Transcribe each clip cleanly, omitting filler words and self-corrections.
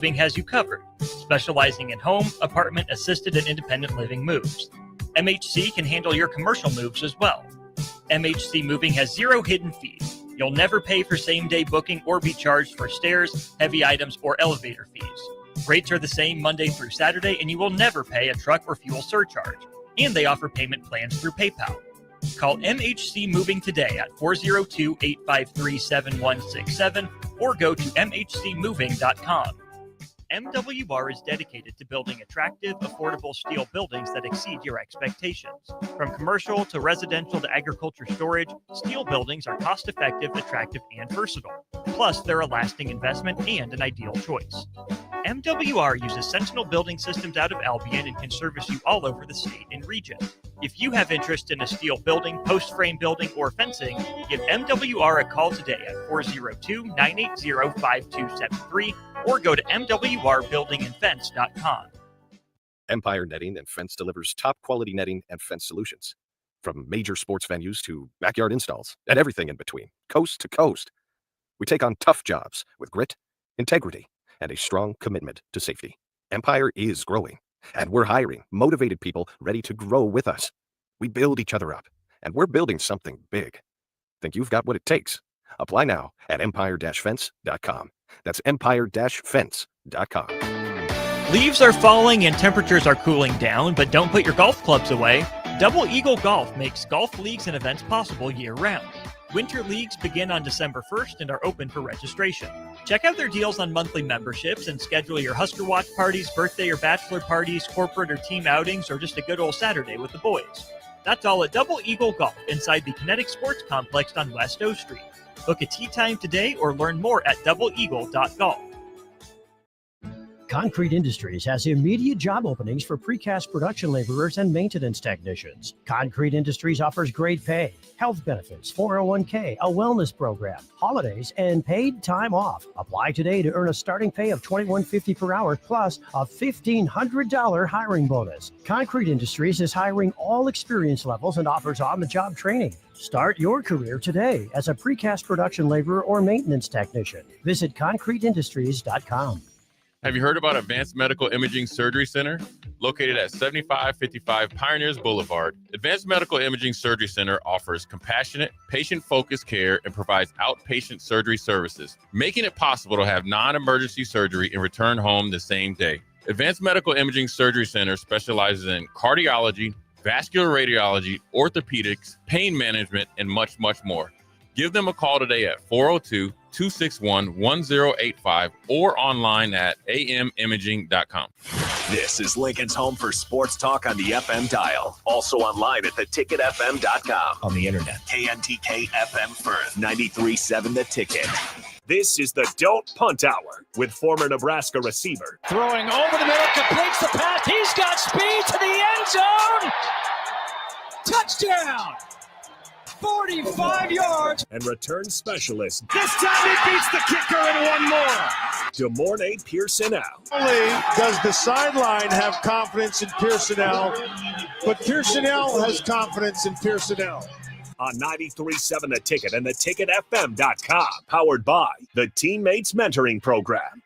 Moving has you covered, specializing in home, apartment, assisted, and independent living moves. MHC can handle your commercial moves as well. MHC Moving has 0 hidden fees. You'll never pay for same-day booking or be charged for stairs, heavy items, or elevator fees. Rates are the same Monday through Saturday, and you will never pay a truck or fuel surcharge. And they offer payment plans through PayPal. Call MHC Moving today at 402-853-7167 or go to mhcmoving.com. MWR is dedicated to building attractive, affordable steel buildings that exceed your expectations. From commercial to residential to agriculture storage, steel buildings are cost-effective, attractive, and versatile. Plus, they're a lasting investment and an ideal choice. MWR uses Sentinel Building Systems out of Albion and can service you all over the state and region. If you have interest in a steel building, post-frame building, or fencing, give MWR a call today at 402-980-5273 or go to mwrbuildingandfence.com. Empire Netting and Fence delivers top-quality netting and fence solutions. From major sports venues to backyard installs and everything in between, coast to coast. We take on tough jobs with grit, integrity, and a strong commitment to safety. Empire is growing, and we're hiring motivated people ready to grow with us. We build each other up, and we're building something big. Think you've got what it takes? Apply now at empire-fence.com. That's empire-fence.com. Leaves are falling and temperatures are cooling down, but don't put your golf clubs away. Double Eagle Golf makes golf leagues and events possible year-round. Winter leagues begin on December 1st and are open for registration. Check out their deals on monthly memberships and schedule your Husker Watch parties, birthday or bachelor parties, corporate or team outings, or just a good old Saturday with the boys. That's all at Double Eagle Golf inside the Kinetic Sports Complex on West O Street. Book a tee time today or learn more at doubleeagle.golf. Concrete Industries has immediate job openings for precast production laborers and maintenance technicians. Concrete Industries offers great pay, health benefits, 401k, a wellness program, holidays, and paid time off. Apply today to earn a starting pay of $21.50 per hour plus a $1,500 hiring bonus. Concrete Industries is hiring all experience levels and offers on-the-job training. Start your career today as a precast production laborer or maintenance technician. Visit concreteindustries.com. Have you heard about Advanced Medical Imaging Surgery Center? Located at 7555 Pioneers Boulevard, Advanced Medical Imaging Surgery Center offers compassionate, patient-focused care and provides outpatient surgery services, making it possible to have non-emergency surgery and return home the same day. Advanced Medical Imaging Surgery Center specializes in cardiology, vascular radiology, orthopedics, pain management, and much, much more. Give them a call today at 402-261-1085 or online at amimaging.com. This is Lincoln's home for sports talk on the FM dial. Also online at theticketfm.com. On the internet. KNTK FM Firth, 93.7 The Ticket. This is the Don't Punt Hour with former Nebraska receiver. Throwing over the middle, completes the pass. He's got speed to the end zone. Touchdown. 45 yards. And return specialist. This time he beats the kicker and one more. DeMornay Pierson-El. Not only does the sideline have confidence in Pierson-El, but Pierson-El has confidence in Pierson-El. On 93.7 The Ticket and theticketfm.com. Powered by the Teammates Mentoring Program.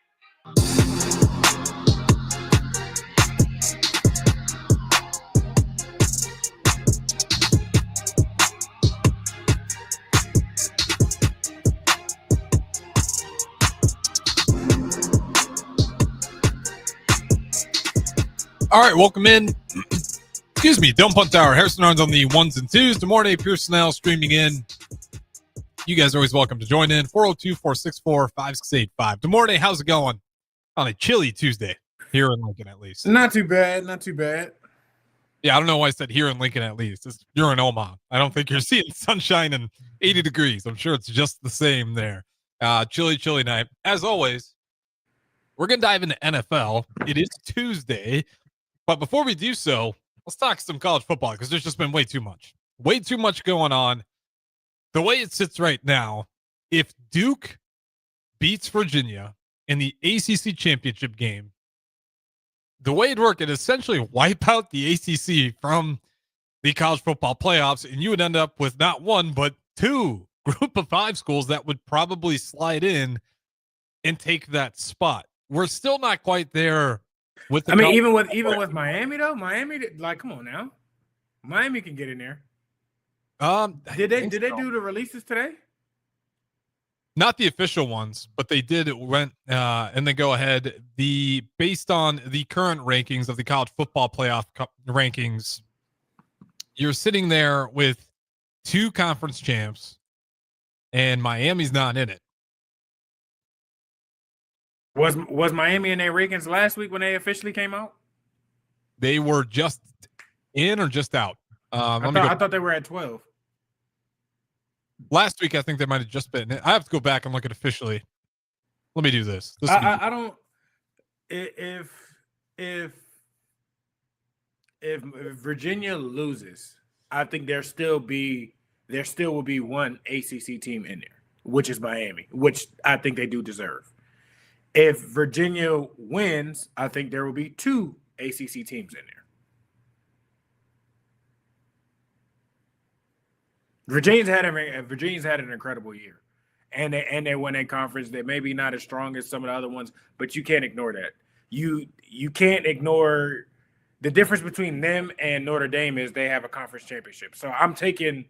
All right, welcome in. Excuse me, Don't Punt Hour. Harrison Arns on the ones and twos. DeMornay Pierson-El streaming in. You guys are always welcome to join in. 402-464-5685. DeMornay, how's it going on a chilly Tuesday here in Lincoln, at least? Not too bad. Not too bad. Yeah, I don't know why I said here in Lincoln, at least. You're in Omaha. I don't think you're seeing sunshine and 80 degrees. I'm sure it's just the same there. Chilly night. As always, we're going to dive into NFL. It is Tuesday. But before we do so, let's talk some college football because there's just been way too much going on. The way it sits right now, if Duke beats Virginia in the ACC championship game, the way it'd work, it'd essentially wipe out the ACC from the college football playoffs, and you would end up with not one, but two group of five schools that would probably slide in and take that spot. we're still not quite there with the I mean, even with Miami though, Miami, like, come on now, Miami can get in there. Did they do the releases today? Not the official ones, but they went and they go ahead. Based on the current rankings of the college football playoff rankings, you're sitting there with 2 conference champs, and Miami's not in it. Was Miami in their rankings last week when they officially came out? They were just in or just out. I thought they were at 12. Last week, I think they might have just been. I have to go back and look at officially. Let me do this. I don't. If Virginia loses, I think there still will be one ACC team in there, which is Miami, which I think they do deserve. If Virginia wins, I think there will be 2 ACC teams in there. Virginia's had an incredible year, and they won a conference that maybe not as strong as some of the other ones, but you can't ignore that. You can't ignore the difference between them and Notre Dame is they have a conference championship. So I'm taking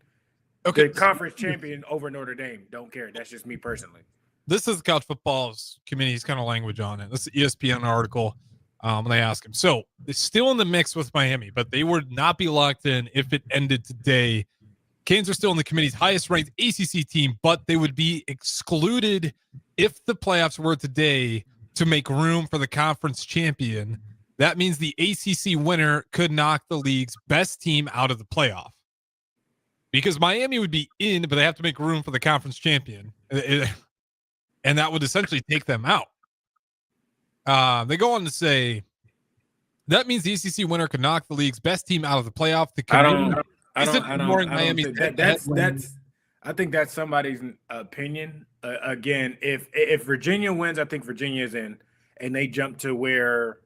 the conference champion over Notre Dame. Don't care. That's just me personally. This is college football's committee's kind of language on it. This is ESPN article. When they ask him, so they're still in the mix with Miami, but they would not be locked in if it ended today. Canes are still in the committee's highest ranked ACC team, but they would be excluded if the playoffs were today to make room for the conference champion. That means the ACC winner could knock the league's best team out of the playoff. Because Miami would be in, but they have to make room for the conference champion. And that would essentially take them out. They go on to say, that means the ACC winner could knock the league's best team out of the playoff. I think that's somebody's opinion. Again, if Virginia wins, I think Virginia's in, and they jump to where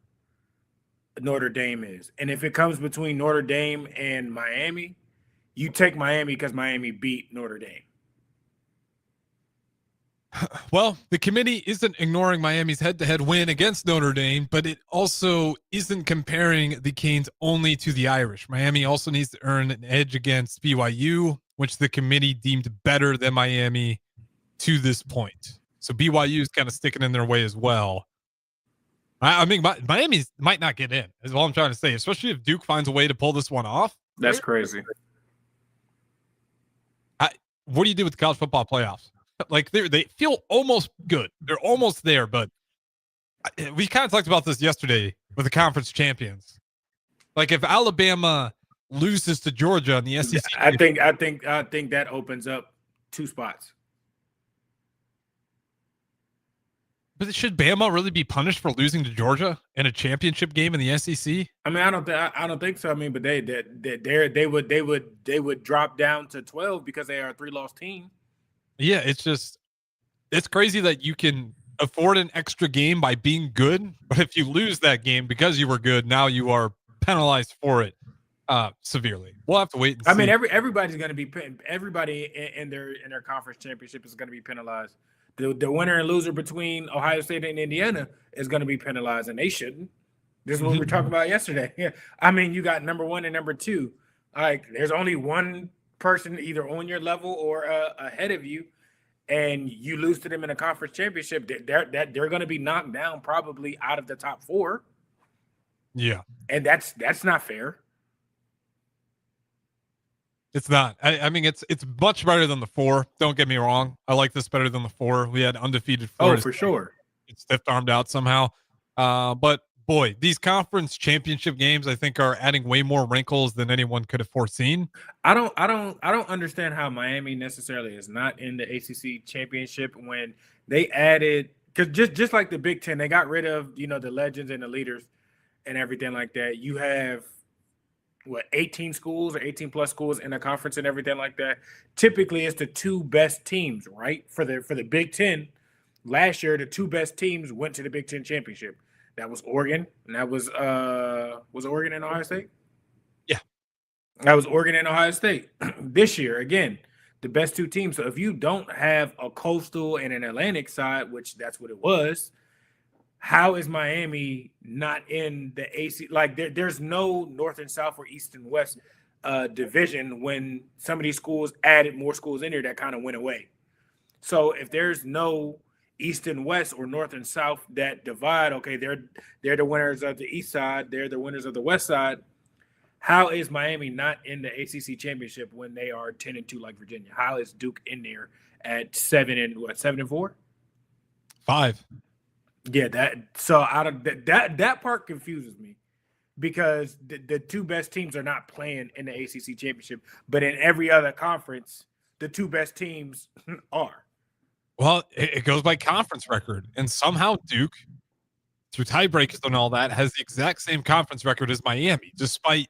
Notre Dame is. And if it comes between Notre Dame and Miami, you take Miami because Miami beat Notre Dame. Well, the committee isn't ignoring Miami's head-to-head win against Notre Dame, but it also isn't comparing the Canes only to the Irish. Miami also needs to earn an edge against BYU, which the committee deemed better than Miami to this point. So BYU is kind of sticking in their way as well. I mean, Miami might not get in, is all I'm trying to say, especially if Duke finds a way to pull this one off. That's crazy. What do you do with the college football playoffs? Like they feel almost good. They're almost there, but we kind of talked about this yesterday with the conference champions. Like if Alabama loses to Georgia in the SEC, I think that opens up 2 spots. But should Bama really be punished for losing to Georgia in a championship game in the SEC? I mean, I don't think so. I mean, but they would drop down to 12 because they are a 3-loss team. Yeah, it's crazy that you can afford an extra game by being good, but if you lose that game because you were good, now you are penalized for it severely. We'll have to wait and see. I mean, everybody's going to be everybody in their conference championship is going to be penalized. The winner and loser between Ohio State and Indiana is going to be penalized, and they shouldn't. This is what we were talking about yesterday. Yeah. I mean, you got number 1 and number 2. Like, there's only one person either on your level or ahead of you, and you lose to them in a conference championship, they're going to be knocked down probably out of the top 4. Yeah, and that's not fair. It's not. I mean, it's much better than the 4. Don't get me wrong. I like this better than the 4. We had undefeated Florida. Oh, for sure. It's stiff-armed out somehow. But boy, these conference championship games, I think, are adding way more wrinkles than anyone could have foreseen. I don't understand how Miami necessarily is not in the ACC championship when they added, because just like the Big Ten, they got rid of the legends and the leaders and everything like that. You have 18 schools or 18 plus schools in a conference and everything like that. Typically, it's the 2 best teams, right? For the Big Ten. Last year, the 2 best teams went to the Big Ten championship. That was Oregon, and that was Oregon and Ohio State? Yeah. That was Oregon and Ohio State. This year, again, the best 2 teams. So if you don't have a coastal and an Atlantic side, which that's what it was, how is Miami not in the AC? Like there's no North and South or East and West division when some of these schools added more schools in here that kind of went away. So if there's no East and West or North and South that divide, okay, they're the winners of the East side, they're the winners of the West side. How is Miami not in the ACC championship when they are 10-2 like Virginia? How is Duke in there at 7-4? 5. Yeah, that part confuses me because the two best teams are not playing in the ACC championship, but in every other conference, the two best teams are. Well, it goes by conference record, and somehow Duke, through tiebreakers and all that, has the exact same conference record as Miami, despite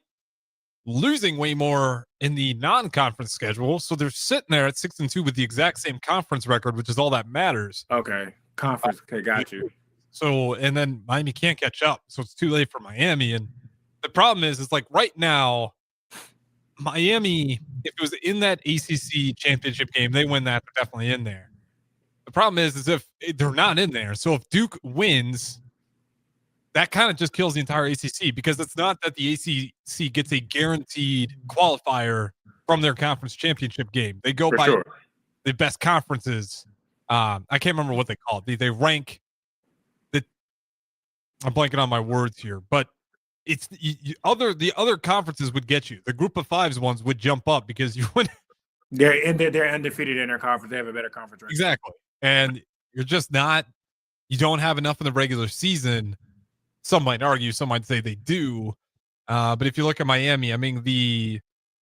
losing way more in the non-conference schedule. So they're sitting there at 6-2 with the exact same conference record, which is all that matters. Okay, conference. Okay, got you. So, and then Miami can't catch up, so it's too late for Miami. And the problem is like right now, Miami, if it was in that ACC championship game, they win that, they're definitely in there. The problem is if they're not in there. So if Duke wins, that kind of just kills the entire ACC, because it's not that the ACC gets a guaranteed qualifier from their conference championship game. They go by the best conferences. I can't remember what they call it. They rank the. I'm blanking on my words here, but it's the other conferences would get you. The group of fives ones would jump up because you would. They're undefeated in their conference. They have a better conference record. Exactly, and you're just not. You don't have enough in the regular season. Some might argue, some might say they do. But if you look at Miami, I mean, the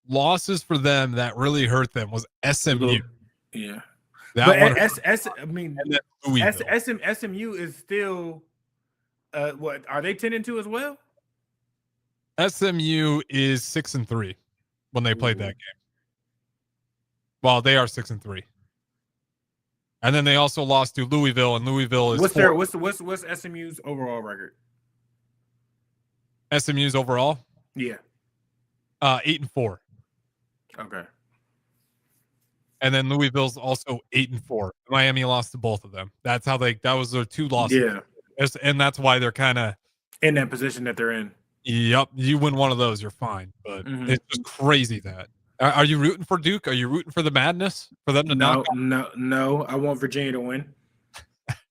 losses for them that really hurt them was SMU. Yeah. SMU is still what are they 10-2 as well? SMU is 6-3 when they played that game. Well, they are 6-3. And then they also lost to Louisville, and Louisville is what's SMU's overall record? SMU's overall? Yeah. 8-4. Okay. And then Louisville's also 8-4. Miami lost to both of them. That was their two losses. Yeah. And that's why they're kind of in that position that they're in. Yep. You win one of those, you're fine. But it's just crazy that. Are you rooting for Duke? Are you rooting for the madness? For them to knock? No. I want Virginia to win.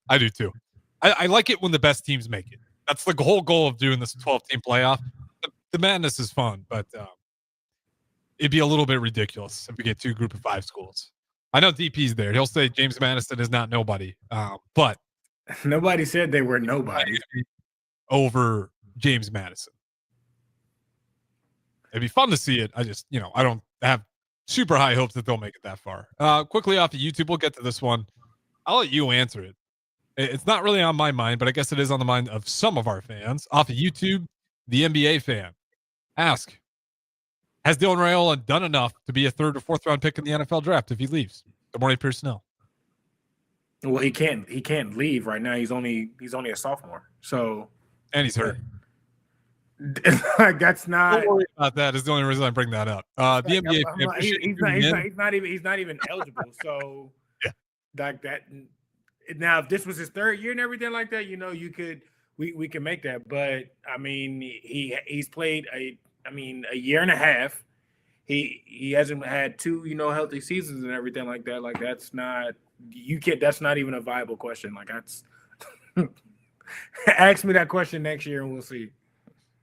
I do too. I like it when the best teams make it. That's the whole goal of doing this 12-team playoff. The madness is fun, but it'd be a little bit ridiculous if we get two group of five schools. I know DP's there. He'll say James Madison is not nobody, but nobody said they were nobody over James Madison. It'd be fun to see it. I just, I don't have super high hopes that they'll make it that far. Quickly off of YouTube, we'll get to this one. I'll let you answer it. It's not really on my mind, but I guess it is on the mind of some of our fans. Off of YouTube, the NBA fan ask, has Dylan Raiola done enough to be a 3rd or 4th round pick in the NFL draft if he leaves? Good morning, Pierson-El. Well, he can't leave right now. He's only a sophomore. So, and he's hurt. That's not. Don't worry about that. Is the only reason I bring that up. The NBA fan, he's not even eligible. So, yeah, like that. Now, if this was his 3rd year and everything like that, we can make that. But I mean, he's played a year and a half. He hasn't had 2 healthy seasons and everything like that. Like that's not even a viable question. Like that's ask me that question next year and we'll see.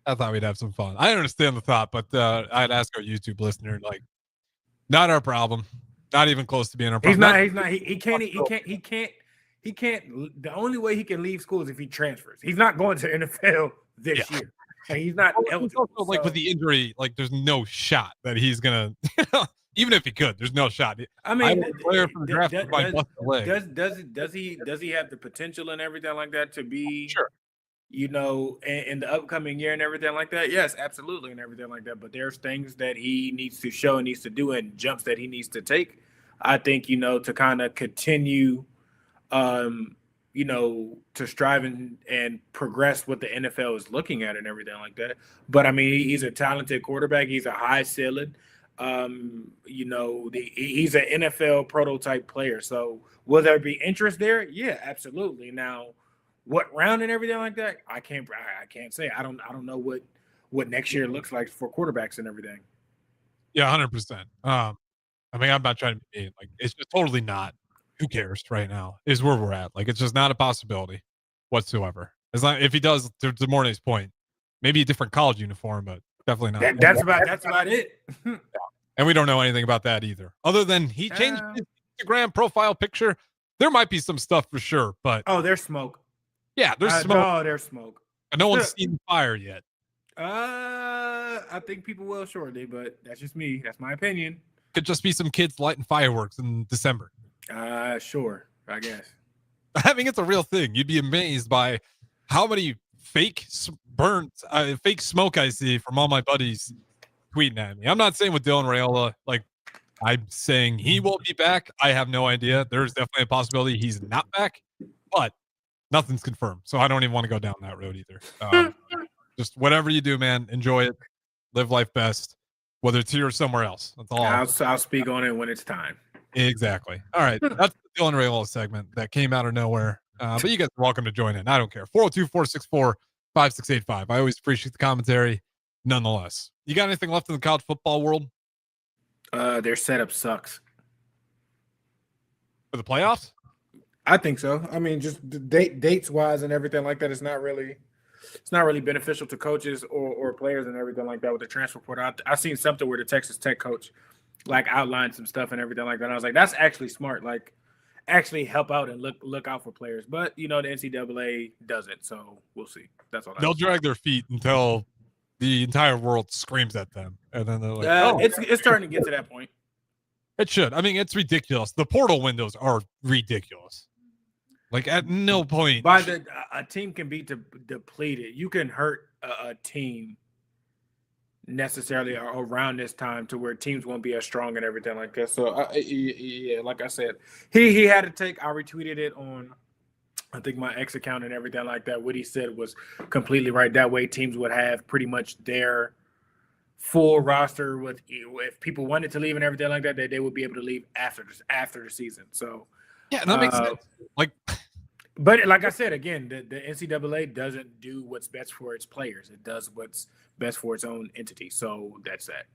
I thought we'd have some fun. I understand the thought, but I'd ask our YouTube listener, like, not our problem. Not even close to being our problem. He's not. He can't. The only way he can leave school is if he transfers. He's not going to NFL this year. And he's not eligible. Also, like with the injury, like there's no shot that he's gonna. Even if he could, there's no shot. I mean, does he have the potential and everything like that to be? Sure. In the upcoming year and everything like that? Yes, absolutely, and everything like that. But there's things that he needs to show and needs to do and jumps that he needs to take. I think, to kind of continue, to strive and progress what the NFL is looking at and everything like that. But, I mean, he's a talented quarterback. He's a high ceiling. He's an NFL prototype player. So will there be interest there? Yeah, absolutely. Now, what round and everything like that, I can't say. I don't know what next year looks like for quarterbacks and everything. Yeah, 100%. I mean, I'm not trying to be mean. Like, it's just totally not. Who cares right now is where we're at. Like, it's just not a possibility whatsoever. As long if he does, to Mornay's point, maybe a different college uniform, but definitely not. That's about it. And we don't know anything about that either. Other than he changed his Instagram profile picture. There might be some stuff for sure, but there's smoke. Yeah, there's smoke. No, there's smoke. And no one's seen the fire yet. I think people will shortly, but that's just me. That's my opinion. Could just be some kids lighting fireworks in December. Sure, I guess. I mean, it's a real thing. You'd be amazed by how many fake smoke I see from all my buddies tweeting at me. I'm not saying with Dylan Raiola, like, I'm saying he won't be back. I have no idea. There's definitely a possibility he's not back, but nothing's confirmed. So I don't even want to go down that road either. Just whatever you do, man, enjoy it. Live life best, whether it's here or somewhere else. That's all. I'll speak on it when it's time. Exactly. All right. That's the Dylan Raiola segment that came out of nowhere. But you guys are welcome to join in. I don't care. 402-464-5685. I always appreciate the commentary nonetheless. You got anything left in the college football world? Their setup sucks. For the playoffs? I think so. I mean, just dates wise and everything like that, it's not really beneficial to coaches or players and everything like that with the transfer portal. I seen something where the Texas Tech coach like outlined some stuff and everything like that. And I was like, that's actually smart. Like, actually help out and look out for players. But the NCAA doesn't, so we'll see. That's all. They'll drag their feet until the entire world screams at them, and then they're like, it's starting to get to that point. It should. I mean, it's ridiculous. The portal windows are ridiculous. Like, at no point. A team can be depleted. You can hurt a team necessarily around this time to where teams won't be as strong and everything like that. So, yeah, like I said, he had to take. I retweeted it on, I think, my X account and everything like that. What he said was completely right. That way, teams would have pretty much their full roster. With if people wanted to leave and everything like that, they would be able to leave after the season. So, yeah, that makes sense. Like, but like I said, again, the NCAA doesn't do what's best for its players. It does what's best for its own entity. So that's that.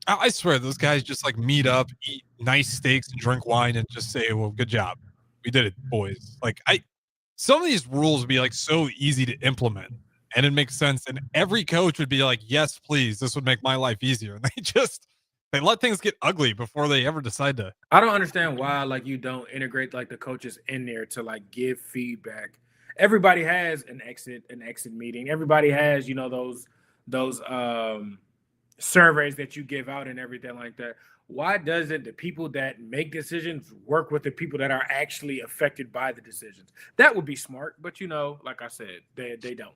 I swear those guys just like meet up, eat nice steaks and drink wine and just say, well, good job. We did it, boys. Like, some of these rules would be like so easy to implement and it makes sense. And every coach would be like, yes, please. This would make my life easier. And they let things get ugly before they ever decide to. I don't understand why like you don't integrate like the coaches in there to like give feedback. Everybody has an exit meeting. Everybody has, those surveys that you give out and everything like that. Why doesn't the people that make decisions work with the people that are actually affected by the decisions? That would be smart, but like I said, they don't.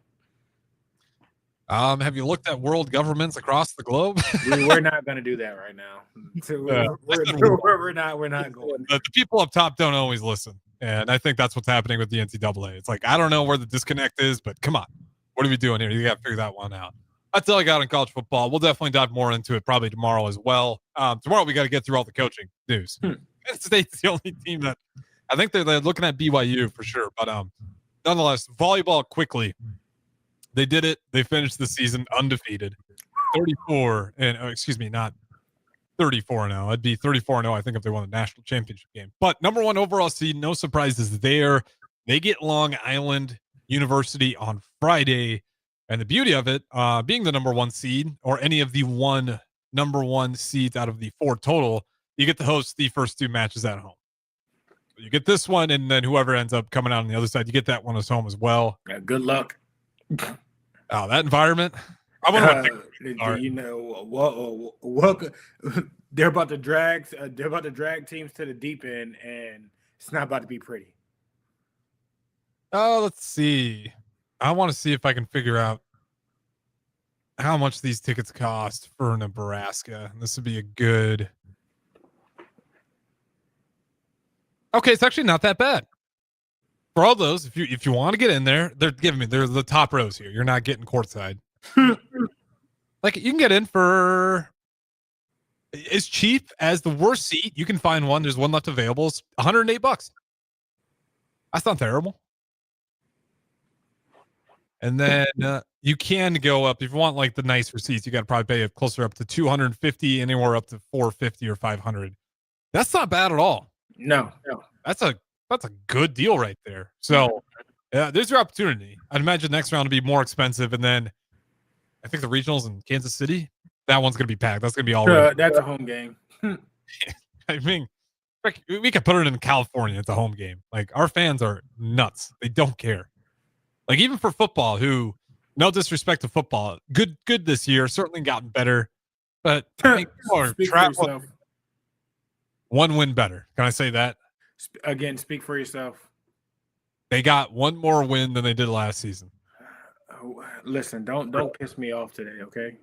Have you looked at world governments across the globe? We're not going to do that right now. We're not going. The people up top don't always listen, and I think that's what's happening with the NCAA. It's like, I don't know where the disconnect is, but come on, what are we doing here? You got to figure that one out. That's all I got on college football. We'll definitely dive more into it probably tomorrow as well. Tomorrow we got to get through all the coaching news. Penn State's the only team that I think they're looking at BYU for sure, but nonetheless, volleyball quickly. They did it. They finished the season undefeated, 34 and not 34-0. It'd be 34-0, I think, if they won the national championship game. But number one overall seed, no surprises there. They get Long Island University on Friday, and the beauty of it, being the number one seed or any of the number one seeds out of the four total, you get to host the first two matches at home. You get this one, and then whoever ends up coming out on the other side, you get that one as home as well. Yeah, good luck. Oh, that environment. I wonder welcome. They're about to drag teams to the deep end, and it's not about to be pretty. Oh, let's see. I want to see if I can figure out how much these tickets cost for Nebraska. This would be a good. Okay, it's actually not that bad. For all those, if you want to get in there, they're the top rows here. You're not getting courtside. Like, you can get in for as cheap as the worst seat. You can find one. There's one left available. It's $108. That's not terrible. And then you can go up if you want like the nicer seats. You got to probably pay closer up to $250, anywhere up to $450 or $500. That's not bad at all. No. That's a good deal right there. So there's your opportunity. I'd imagine next round will be more expensive, and then I think the regionals in Kansas City, that one's gonna be packed. That's gonna be all right. That's a home game. I mean, we could put it in California. It's a home game. Like, our fans are nuts. They don't care. Like, even for football, who, no disrespect to football, good this year, certainly gotten better. But I mean, one win better. Can I say that? Again, speak for yourself. They got one more win than they did last season. Listen, don't piss me off today, okay?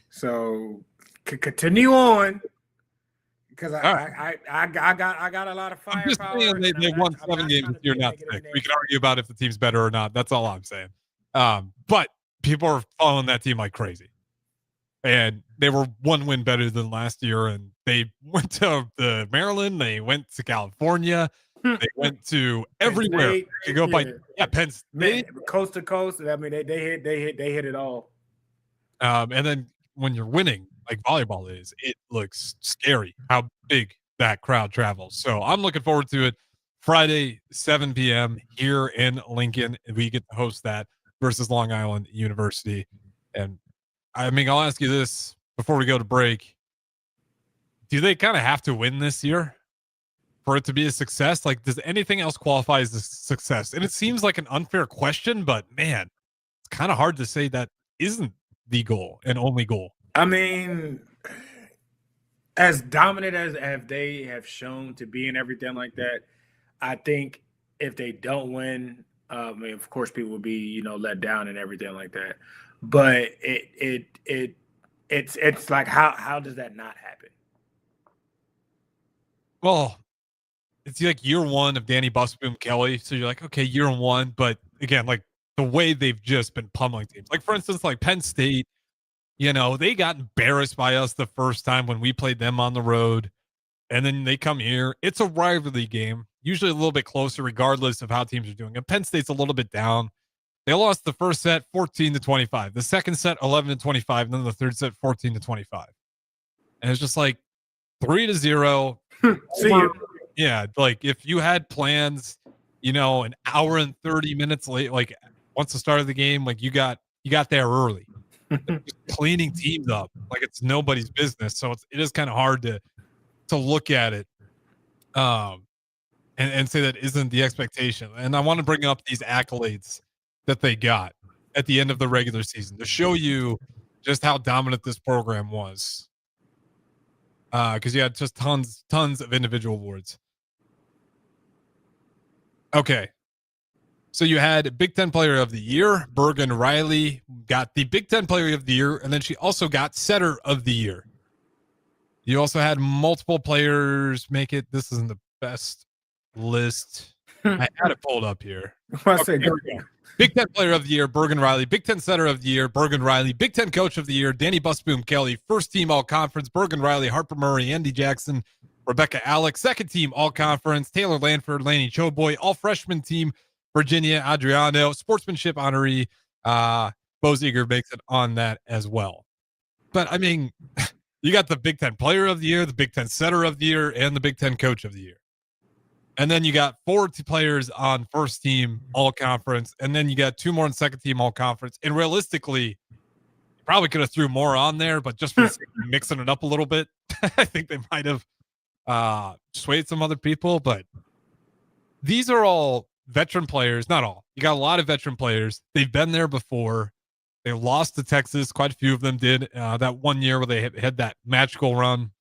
So continue on, because I got a lot of firepower. I'm just saying they won 7 games this year, not 6. We can argue about if the team's better or not. That's all I'm saying. But people are following that team like crazy, and they were one win better than last year. And they went to the Maryland, they went to California. They went to everywhere. They could go by Penn State, coast to coast. I mean, they hit it all. And then when you're winning, like volleyball is, it looks scary how big that crowd travels. So I'm looking forward to it. Friday, 7 p.m. here in Lincoln. We get to host that versus Long Island University. And I mean, I'll ask you this before we go to break. Do they kind of have to win this year for it to be a success? Like, does anything else qualify as a success? And it seems like an unfair question, but man, it's kind of hard to say that isn't the goal and only goal. I mean, as dominant as they have shown to be and everything like that, I think if they don't win, I mean, of course, people will be, let down and everything like that. But it's like, how does that not happen? Well, it's like year one of Danny Busboom Kelly. So you're like, okay, year one. But again, like the way they've just been pummeling teams. Like, for instance, like Penn State, they got embarrassed by us the first time when we played them on the road. And then they come here. It's a rivalry game, usually a little bit closer regardless of how teams are doing. And Penn State's a little bit down. They lost the first set 14-25. The second set 11-25. And then the third set 14-25. And it's just like 3-0. See you. Yeah, like if you had plans, an hour and 30 minutes late, like once the start of the game, like you got there early. Just cleaning teams up like it's nobody's business. So it is kind of hard to look at it and say that isn't the expectation. And I want to bring up these accolades that they got at the end of the regular season to show you just how dominant this program was. Because you had just tons of individual awards. Okay. So you had Big Ten Player of the Year. Bergen Riley got the Big Ten Player of the Year, and then she also got Setter of the Year. You also had multiple players make it. This isn't the best list. I had it pulled up here. Okay, here we go. Big Ten Player of the Year, Bergen Riley. Big Ten Setter of the Year, Bergen Riley. Big Ten Coach of the Year, Danny Busboom Kelly. First Team All-Conference, Bergen Riley, Harper Murray, Andy Jackson, Rebecca Alex. Second Team All-Conference, Taylor Lanford, Laney Choboy. All-Freshman Team, Virginia Adriano. Sportsmanship honoree, Bo Ziegler makes it on that as well. But, I mean, you got the Big Ten Player of the Year, the Big Ten Setter of the Year, and the Big Ten Coach of the Year. And then you got 4 players on first team all conference. And then you got 2 more on second team all conference. And realistically, you probably could have threw more on there, but just for mixing it up a little bit, I think they might have swayed some other people. But these are all veteran players. Not all. You got a lot of veteran players. They've been there before. They lost to Texas. Quite a few of them did. That one year where they had that magical run.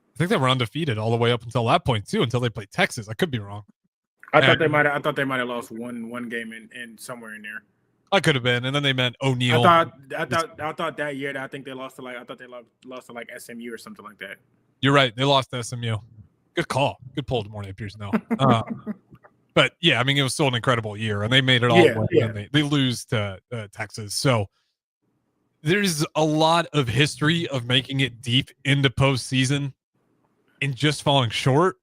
I think they were undefeated all the way up until that point too, until they played Texas. I could be wrong. I thought they might have lost one game in somewhere in there. I could have been, and then they met O'Neal. I thought that year that I think they lost to lost to SMU or something like that. You're right. They lost to SMU. Good call. Good pull, Morning Pierson-El. But yeah, I mean, it was still an incredible year, and they made it all the way. Yeah. And they lose to Texas. So there's a lot of history of making it deep into postseason and just falling short.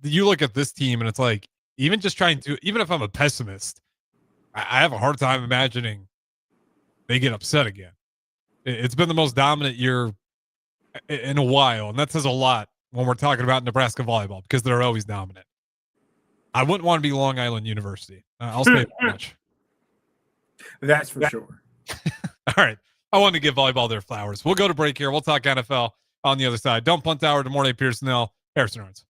You look at this team, and it's like, even if I'm a pessimist, I have a hard time imagining they get upset again. It's been the most dominant year in a while, and that says a lot when we're talking about Nebraska volleyball because they're always dominant. I wouldn't want to be Long Island University. I'll say that much. That's for sure. All right. I wanted to give volleyball their flowers. We'll go to break here. We'll talk NFL on the other side. Don't Punt Hour, DeMornay, Pierson-El, Harrison Owens.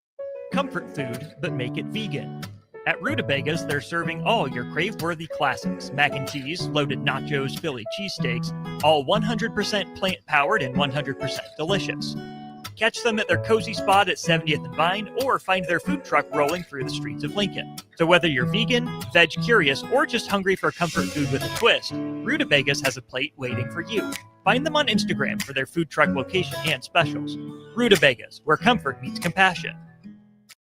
Comfort food, but make it vegan. At Rutabagas, they're serving all your crave-worthy classics. Mac and cheese, loaded nachos, Philly cheesesteaks, all 100% plant-powered and 100% delicious. Catch them at their cozy spot at 70th and Vine, or find their food truck rolling through the streets of Lincoln. So whether you're vegan, veg curious, or just hungry for comfort food with a twist, Rutabagas has a plate waiting for you. Find them on Instagram for their food truck location and specials. Rutabagas, where comfort meets compassion.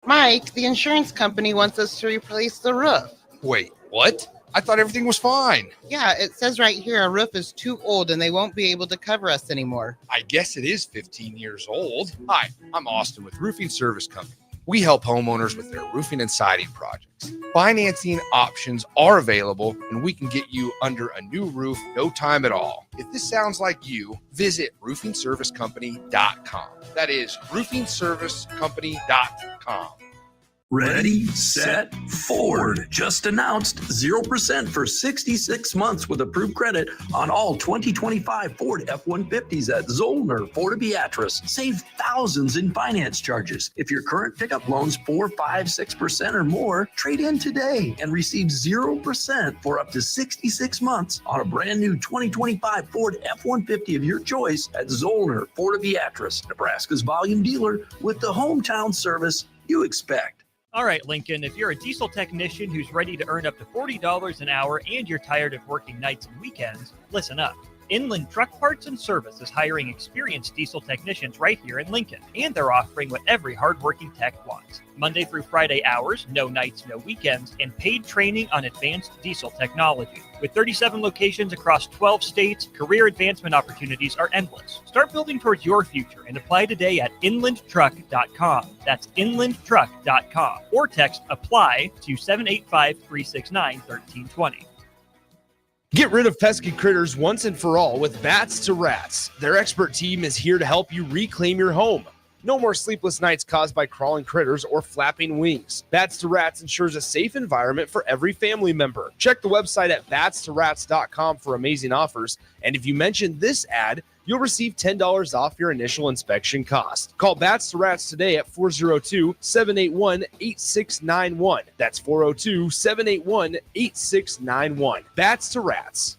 Mike, the insurance company wants us to replace the roof. Wait, what? I thought everything was fine. Yeah, it says right here our roof is too old and they won't be able to cover us anymore. I guess it is 15 years old. Hi, I'm Austin with Roofing Service Company. We help homeowners with their roofing and siding projects. Financing options are available, and we can get you under a new roof no time at all. If this sounds like you, visit roofingservicecompany.com. That is roofingservicecompany.com. Ready, set, Ford just announced 0% for 66 months with approved credit on all 2025 Ford F-150s at Zollner, Fort Beatrice. Save thousands in finance charges. If your current pickup loan's 4, 5, 6% or more, trade in today and receive 0% for up to 66 months on a brand new 2025 Ford F-150 of your choice at Zollner, Fort Beatrice, Nebraska's volume dealer with the hometown service you expect. All right, Lincoln, if you're a diesel technician who's ready to earn up to $40 an hour and you're tired of working nights and weekends, listen up. Inland Truck Parts and Service is hiring experienced diesel technicians right here in Lincoln, and they're offering what every hardworking tech wants. Monday through Friday hours, no nights, no weekends, and paid training on advanced diesel technology. With 37 locations across 12 states, career advancement opportunities are endless. Start building towards your future and apply today at inlandtruck.com. That's inlandtruck.com. Or text APPLY to 785-369-1320. Get rid of pesky critters once and for all with Bats to Rats. Their expert team is here to help you reclaim your home. No more sleepless nights caused by crawling critters or flapping wings. Bats to Rats ensures a safe environment for every family member. Check the website at batstorats.com for amazing offers. And if you mention this ad, you'll receive $10 off your initial inspection cost. Call Bats to Rats today at 402-781-8691. That's 402-781-8691. Bats to Rats.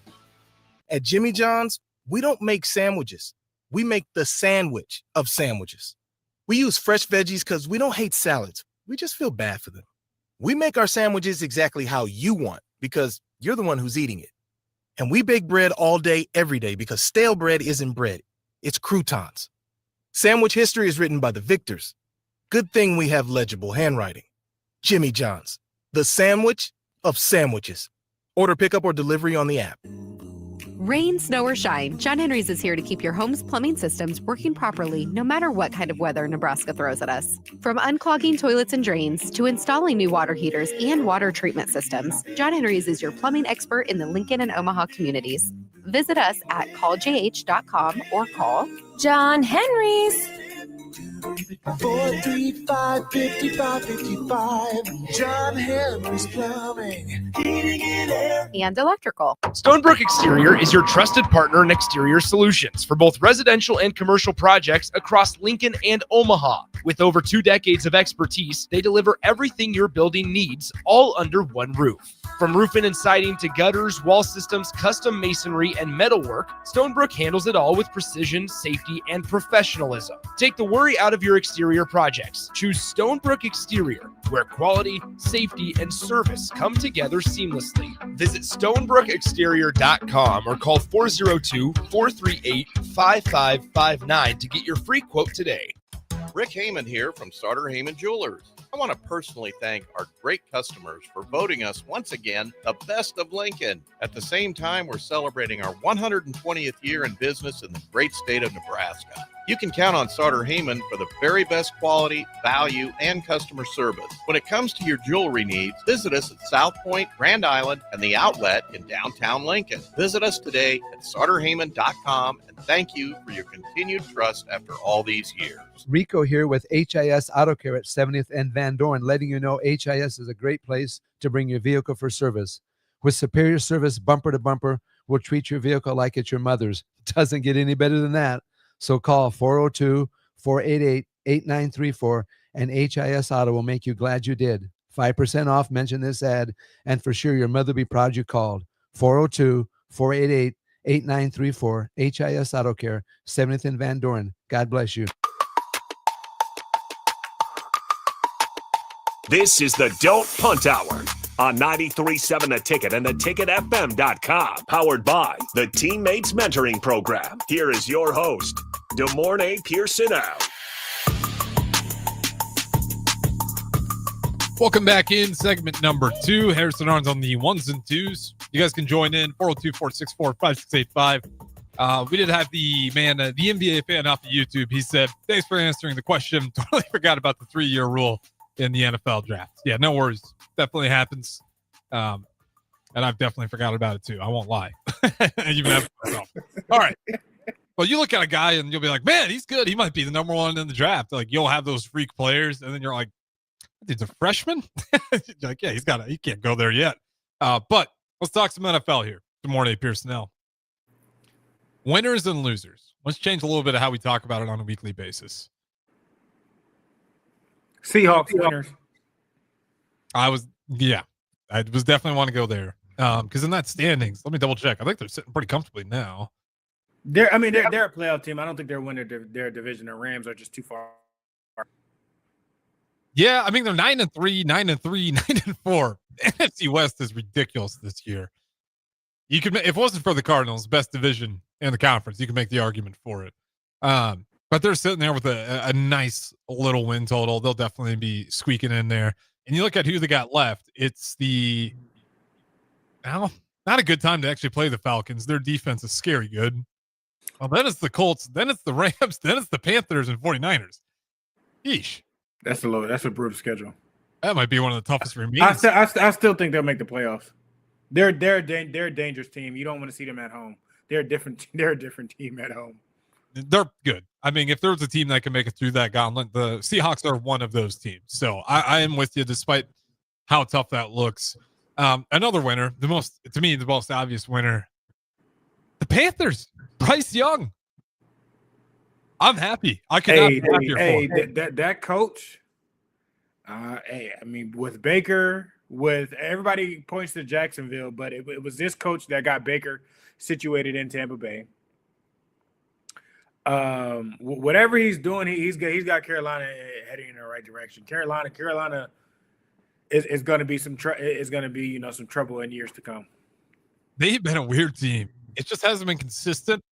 At Jimmy John's, we don't make sandwiches. We make the sandwich of sandwiches. We use fresh veggies because we don't hate salads. We just feel bad for them. We make our sandwiches exactly how you want because you're the one who's eating it. And we bake bread all day, every day, because stale bread isn't bread. It's croutons. Sandwich history is written by the victors. Good thing we have legible handwriting. Jimmy John's, the sandwich of sandwiches. Order pickup or delivery on the app. Rain, snow, or shine, John Henry's is here to keep your home's plumbing systems working properly no matter what kind of weather Nebraska throws at us. From unclogging toilets and drains to installing new water heaters and water treatment systems, John Henry's is your plumbing expert in the Lincoln and Omaha communities. Visit us at calljh.com or call John Henry's. 435-5555. John Henry's Plumbing. Heating and air. And electrical. Stonebrook Exterior is your trusted partner in exterior solutions for both residential and commercial projects across Lincoln and Omaha. With over 2 decades of expertise, they deliver everything your building needs, all under one roof. From roofing and siding to gutters, wall systems, custom masonry, and metalwork, Stonebrook handles it all with precision, safety, and professionalism. Take the worry out of your exterior projects. Choose Stonebrook Exterior, where quality, safety, and service come together seamlessly. Visit stonebrookexterior.com or call 402-438-5559 to get your free quote today. Rick Heyman here from Starter Heyman Jewelers. I want to personally thank our great customers for voting us once again the best of Lincoln. At the same time, we're celebrating our 120th year in business in the great state of Nebraska. You can count on Sauter Heyman for the very best quality, value, and customer service. When it comes to your jewelry needs, visit us at South Point, Grand Island, and the outlet in downtown Lincoln. Visit us today at sauterheyman.com, and thank you for your continued trust after all these years. Rico here with HIS Auto Care at 70th and Van Dorn, letting you know HIS is a great place to bring your vehicle for service. With superior service bumper to bumper, we'll treat your vehicle like it's your mother's. Doesn't get any better than that. So call 402-488-8934 and HIS Auto will make you glad you did. 5% off, mention this ad, and for sure your mother will be proud you called. 402-488-8934, HIS Auto Care, 70th and Van Dorn. God bless you. This is the Don't Punt Hour on 93.7 The Ticket and theticketfm.com. Powered by the Teammates Mentoring Program. Here is your host, DeMornay Pierson-El. Welcome back in segment number 2. Harrison Arns on the ones and twos. You guys can join in 402-464-5685. We did have the NBA fan off of YouTube. He said, thanks for answering the question. Totally forgot about the 3-year rule in the NFL draft. Yeah, no worries. Definitely happens. And I've definitely forgot about it too. I won't lie. Even after myself. All right. Well, you look at a guy and you'll be like, man, he's good. He might be the number one in the draft. Like, you'll have those freak players, and then you're like, dude's a freshman? You're like, yeah, he can't go there yet. But let's talk some NFL here. Good morning, Pierson-El. Winners and losers. Let's change a little bit of how we talk about it on a weekly basis. Seahawks winners. I was definitely want to go there. Because in that standings, let me double check. I think they're sitting pretty comfortably now. They're a playoff team. I don't think they're winning their division. The Rams are just too far. Yeah, I mean, they're 9-3, 9-3, 9-4. NFC West is ridiculous this year. You could, if it wasn't for the Cardinals, best division in the conference, you can make the argument for it. But they're sitting there with a nice little win total. They'll definitely be squeaking in there. And you look at who they got left. It's not a good time to actually play the Falcons. Their defense is scary good. Well, then it's the Colts. Then it's the Rams. Then it's the Panthers and 49ers. Yeesh. That's a brutal schedule. That might be one of the toughest remaining. I still think they'll make the playoffs. They're a dangerous team. You don't want to see them at home. They're a different team at home. They're good. I mean, if there was a team that can make it through that gauntlet, the Seahawks are one of those teams. So I am with you, despite how tough that looks. Another winner, the most obvious winner, the Panthers. Bryce Young. I'm happy. I could not be happier for that coach. I mean, with Baker, with everybody points to Jacksonville, but it was this coach that got Baker situated in Tampa Bay. Whatever he's doing, he's got Carolina heading in the right direction. Carolina is going to be some trouble in years to come. They've been a weird team. It just hasn't been consistent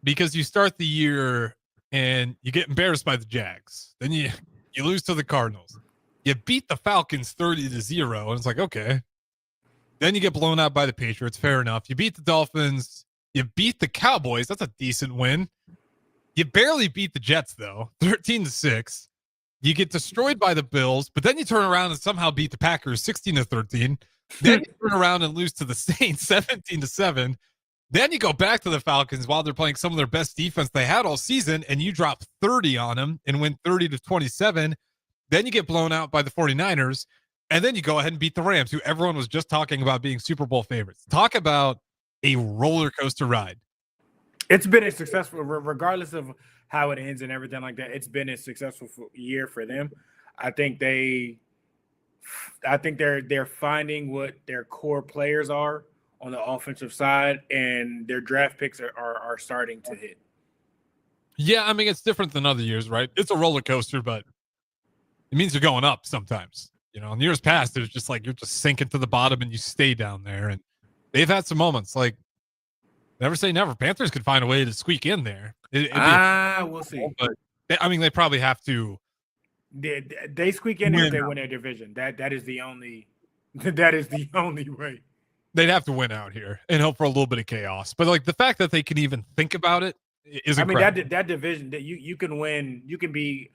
because you start the year and you get embarrassed by the Jags. Then you lose to the Cardinals. You beat the Falcons 30-0, and it's like, okay. Then you get blown out by the Patriots. Fair enough. You beat the Dolphins. You beat the Cowboys. That's a decent win. You barely beat the Jets, though, 13-6. You get destroyed by the Bills, but then you turn around and somehow beat the Packers 16-13. Then you turn around and lose to the Saints 17-7. Then you go back to the Falcons while they're playing some of their best defense they had all season, and you drop 30 on them and win 30-27. Then you get blown out by the 49ers, and then you go ahead and beat the Rams, who everyone was just talking about being Super Bowl favorites. Talk about a roller coaster ride. It's been a successful, regardless of how it ends and everything like that. It's been a successful year for them. I think they're finding what their core players are on the offensive side, and their draft picks are starting to hit. Yeah, I mean, it's different than other years, right? It's a roller coaster, but it means you're going up sometimes. You know, in years past, it was just like you're just sinking to the bottom and you stay down there. And they've had some moments like never say never. Panthers could find a way to squeak in there. We'll see. But they probably have to. They squeak in there if they win their division. That is the only way. They'd have to win out here and hope for a little bit of chaos. But like the fact that they can even think about it is I mean, incredible. that division that you can win, you can be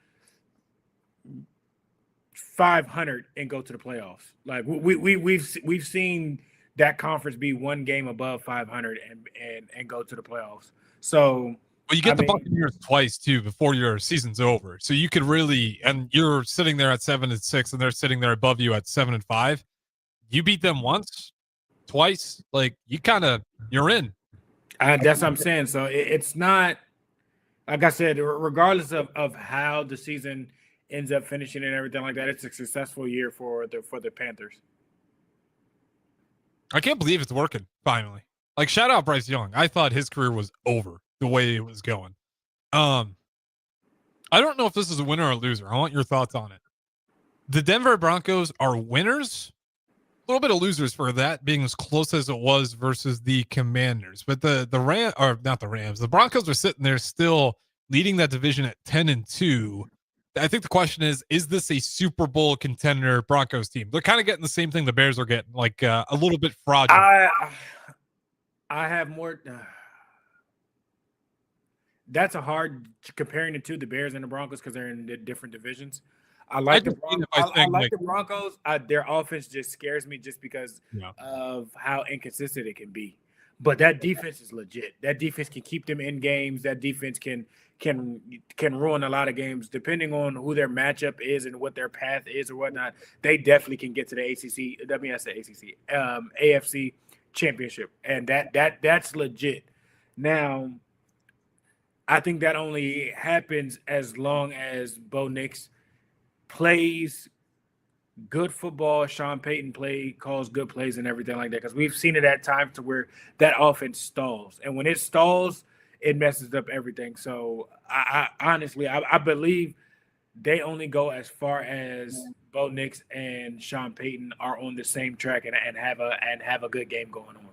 500 and go to the playoffs. Like we've seen that conference be one game above 500 and go to the playoffs. So Well, you get the Buccaneers twice too before your season's over, so you could really, and you're sitting there at 7-6, and they're sitting there above you at 7-5. You beat them once, twice, like you're in. That's what I'm saying. So it's not, like I said, regardless of how the season ends up finishing and everything like that, it's a successful year for the Panthers. I can't believe it's working finally. Like, shout out Bryce Young. I thought his career was over the way it was going. I don't know if this is a winner or a loser. I want your thoughts on it. The Denver Broncos are winners. A little bit of losers for that being as close as it was versus the Commanders. But the Broncos are sitting there still leading that division at 10-2. I think the question is this a Super Bowl contender Broncos team? They're kind of getting the same thing the Bears are getting, like a little bit fraudulent. I have more. That's a hard comparing the two, the Bears and the Broncos, because they're in different divisions. I like the Broncos. Their offense just scares me just because of how inconsistent it can be. But that defense is legit. That defense can keep them in games. That defense can ruin a lot of games depending on who their matchup is and what their path is or whatnot. They definitely can get to the AFC championship, and that's legit. Now, I think that only happens as long as Bo Nix plays good football. Sean Payton calls good plays and everything like that, because we've seen it at times to where that offense stalls, and when it stalls, it messes up everything. So I honestly believe they only go as far as Bo Nix and Sean Payton are on the same track and have a good game going on.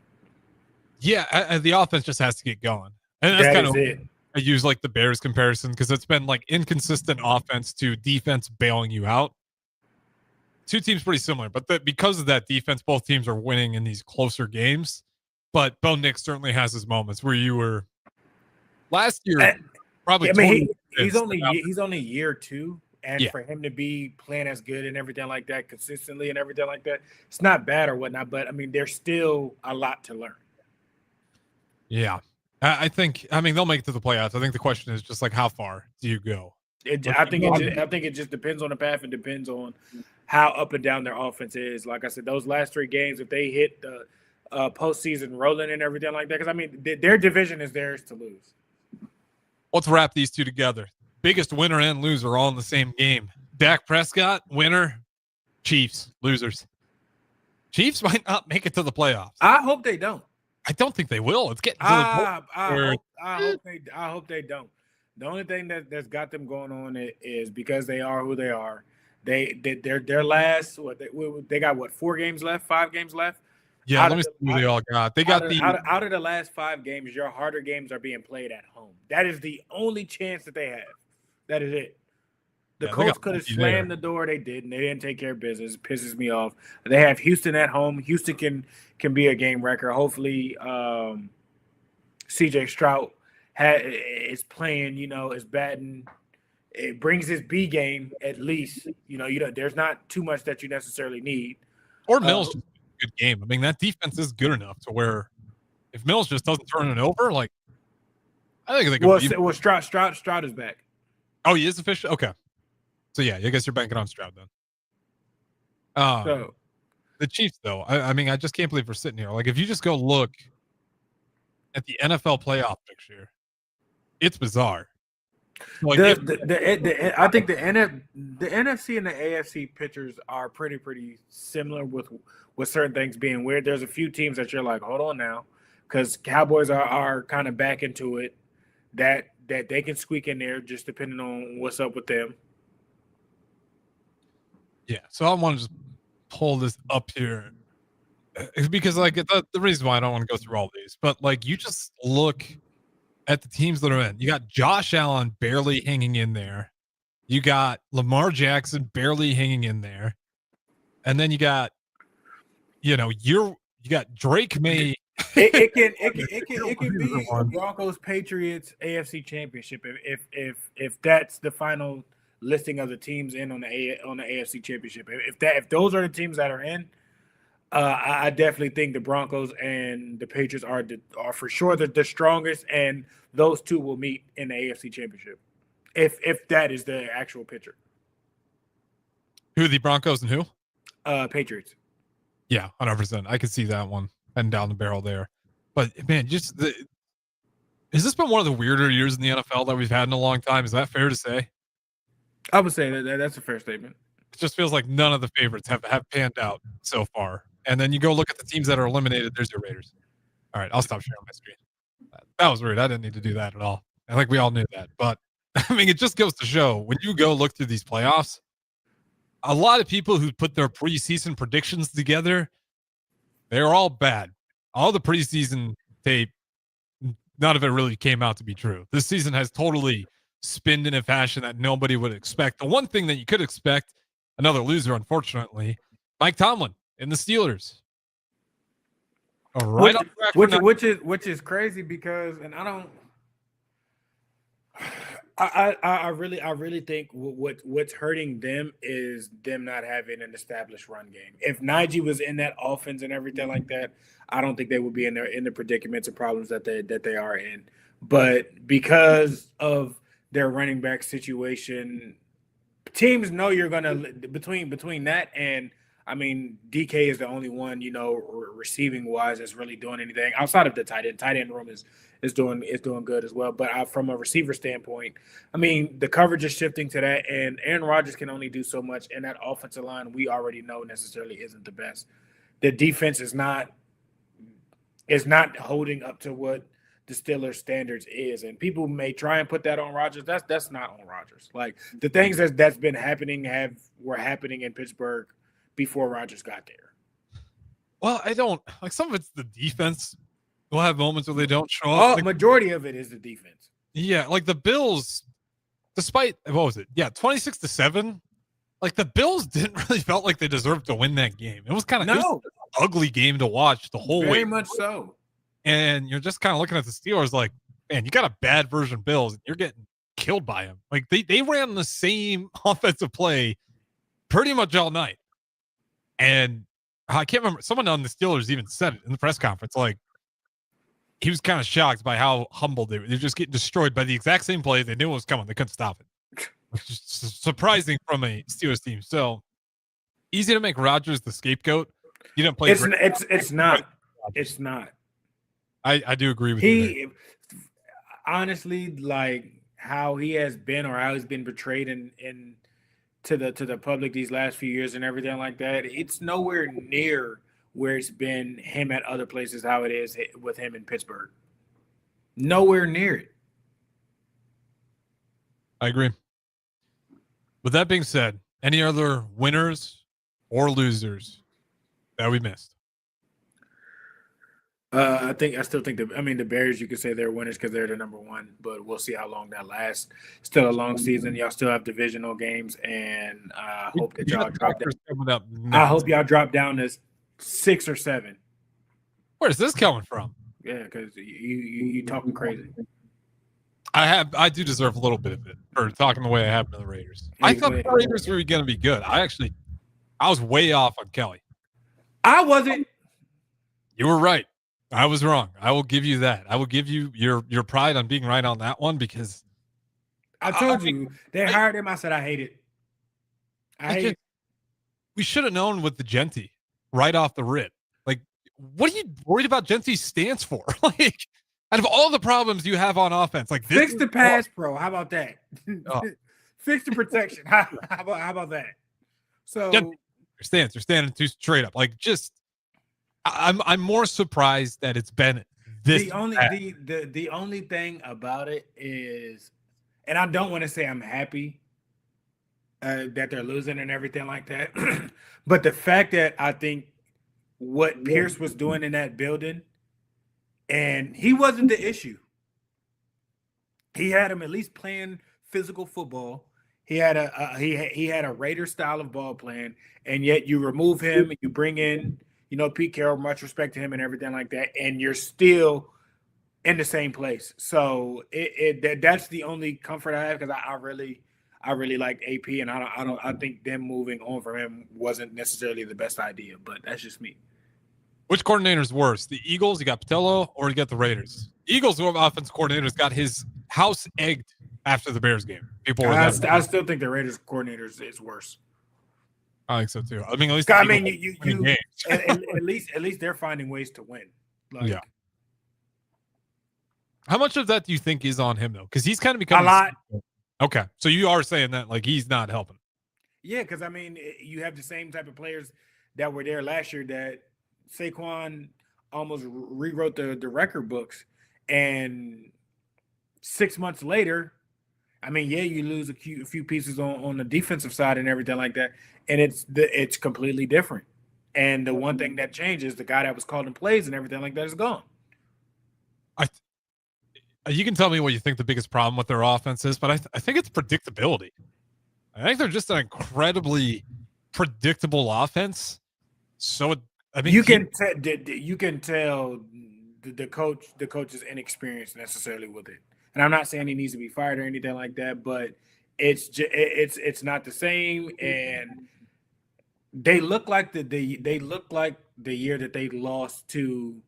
Yeah, the offense just has to get going, and that's kind of it. I use like the Bears comparison because it's been like inconsistent offense to defense bailing you out. Two teams pretty similar, but because of that defense, both teams are winning in these closer games. But Bo Nix certainly has his moments where you were last year. Probably, I mean, he's only year two, and for him to be playing as good and everything like that consistently and everything like that, it's not bad or whatnot. But I mean, there's still a lot to learn. Yeah. I think they'll make it to the playoffs. I think the question is just like, how far do you go? I think it just depends on the path and depends on how up and down their offense is. Like I said, those last three games, if they hit the postseason rolling and everything like that, because I mean, their division is theirs to lose. Let's wrap these two together. Biggest winner and loser all in the same game. Dak Prescott, winner. Chiefs, losers. Chiefs might not make it to the playoffs. I hope they don't. I don't think they will. It's getting to I hope they don't. The only thing that's got them going on is because they are who they are. They're last. They got 4 games left, 5 games left. Yeah, let me see who they all got. They got out of the last 5 games, your harder games are being played at home. That is the only chance that they have. That is it. The Colts could have slammed the door. They didn't. They didn't take care of business. It pisses me off. They have Houston at home. Houston can be a game wrecker. Hopefully, C.J. Stroud is playing. Is batting. It brings his B game at least. There's not too much that you necessarily need. Or Mills just a good game. I mean, that defense is good enough to where if Mills just doesn't turn it over, like I think they could. Well, Stroud is back. Oh, he is official. Okay. So, yeah, I guess you're banking on Stroud then. The Chiefs, though, I mean, I just can't believe we're sitting here. Like, if you just go look at the NFL playoff picture, it's bizarre. Like, I think the NFC and the AFC pictures are pretty similar with certain things being weird. There's a few teams that you're like, hold on now, because Cowboys are kind of back into it, that they can squeak in there just depending on what's up with them. Yeah, so I want to just pull this up here because, like, the reason why I don't want to go through all these, but like, you just look at the teams that are in. You got Josh Allen barely hanging in there. You got Lamar Jackson barely hanging in there, and then you got, you got Drake May It can be a Broncos Patriots AFC Championship if that's the final listing of the teams in on the AFC Championship. If those are the teams that are in, I definitely think the Broncos and the Patriots are for sure the strongest, and those two will meet in the AFC Championship. If that is the actual picture. Who, the Broncos and who? Patriots. Yeah, 100%. I could see that one and down the barrel there. But man, has this been one of the weirder years in the NFL that we've had in a long time? Is that fair to say? I would say that's a fair statement. It just feels like none of the favorites have panned out so far. And then you go look at the teams that are eliminated. There's your Raiders. All right, I'll stop sharing my screen. That was weird. I didn't need to do that at all. I think we all knew that. But I mean, it just goes to show when you go look through these playoffs, a lot of people who put their preseason predictions together, they're all bad. All the preseason tape, none of it really came out to be true. This season has totally spinned in a fashion that nobody would expect. The one thing that you could expect, another loser, unfortunately, Mike Tomlin and the Steelers. Right on track which is crazy because, and I really think what's hurting them is them not having an established run game. If Najee was in that offense and everything like that, I don't think they would be in the predicaments and problems that they are in. But because of their running back situation, teams know you're gonna between that and. I mean, DK is the only one, receiving wise that's really doing anything outside of the tight end. Tight end room is doing good as well. But from a receiver standpoint, I mean, the coverage is shifting to that, and Aaron Rodgers can only do so much. And that offensive line, we already know necessarily isn't the best. The defense is not holding up to what the Steelers' standards is, and people may try and put that on Rodgers. That's not on Rodgers. Like the things that's been happening were happening in Pittsburgh before Rodgers got there. Well, I don't like some of it's the defense. We'll have moments where they don't show up. Majority of it is the defense. Yeah, like the Bills, despite 26-7. Like the Bills didn't really felt like they deserved to win that game. It was kind of an ugly game to watch the whole way. Very much so. And you're just kind of looking at the Steelers like, man, you got a bad version of Bills, and you're getting killed by them. Like they ran the same offensive play pretty much all night. And I can't remember, someone on the Steelers even said it in the press conference. Like, he was kind of shocked by how humble they were. They're just getting destroyed by the exact same play. They knew it was coming. They couldn't stop it. Which is surprising from a Steelers team. So, easy to make Rodgers the scapegoat. You didn't play. It's not. It's not. I do agree with you. Honestly, like how he has been or how he's been portrayed in to the public these last few years and everything like that, it's nowhere near where it's been him at other places, how it is with him in Pittsburgh. Nowhere near it. I agree. With that being said, any other winners or losers that we missed? I still think the Bears, you could say they're winners because they're the number one, but we'll see how long that lasts. Still a long season. Y'all still have divisional games, and I hope that y'all drop down. I hope y'all drop down to 6 or 7. Where's this coming from? Yeah, because you talking crazy. I do deserve a little bit of it for talking the way I have to the Raiders. I thought the Raiders were going to be good. I was way off on Kelly. I wasn't. You were right. I was wrong. I will give you that. I will give you your pride on being right on that one because I told you they hired him. I said I hate it. We should have known with the Genti right off the rip. Like, what are you worried about Genti's stance for? Like, out of all the problems you have on offense, like this fix the pass pro. How about that? Fix the protection. How about that? So your stance, you're standing too straight up. Like, just. I'm more surprised that it's been this. The only thing about it is, and I don't want to say I'm happy that they're losing and everything like that, but the fact that I think what Pierce was doing in that building, and he wasn't the issue. He had him at least playing physical football. He had a Raider style of ball playing, and yet you remove him and you bring in. Pete Carroll, much respect to him and everything like that, and you're still in the same place. So that's the only comfort I have, because I really like AP, and I think them moving on from him wasn't necessarily the best idea, but that's just me. Which coordinator's worse? The Eagles, you got Patello, or you got the Raiders? Eagles offense coordinator's got his house egged after the Bears game. I still think the Raiders coordinator is worse. I think so too. I mean, at least at least they're finding ways to win. Yeah. How much of that do you think is on him though? Because he's kind of become a lot. Okay, so you are saying that like he's not helping. Yeah, because I mean, you have the same type of players that were there last year that Saquon almost rewrote the record books, and 6 months later, I mean, yeah, you lose a few pieces on the defensive side and everything like that, and it's completely different. And the one thing that changes, the guy that was calling plays and everything like that is gone. You can tell me what you think the biggest problem with their offense is, but I think it's predictability. I think they're just an incredibly predictable offense. So, you can tell the coach is inexperienced necessarily with it. And I'm not saying he needs to be fired or anything like that, but it's not the same. And they look like the year that they lost to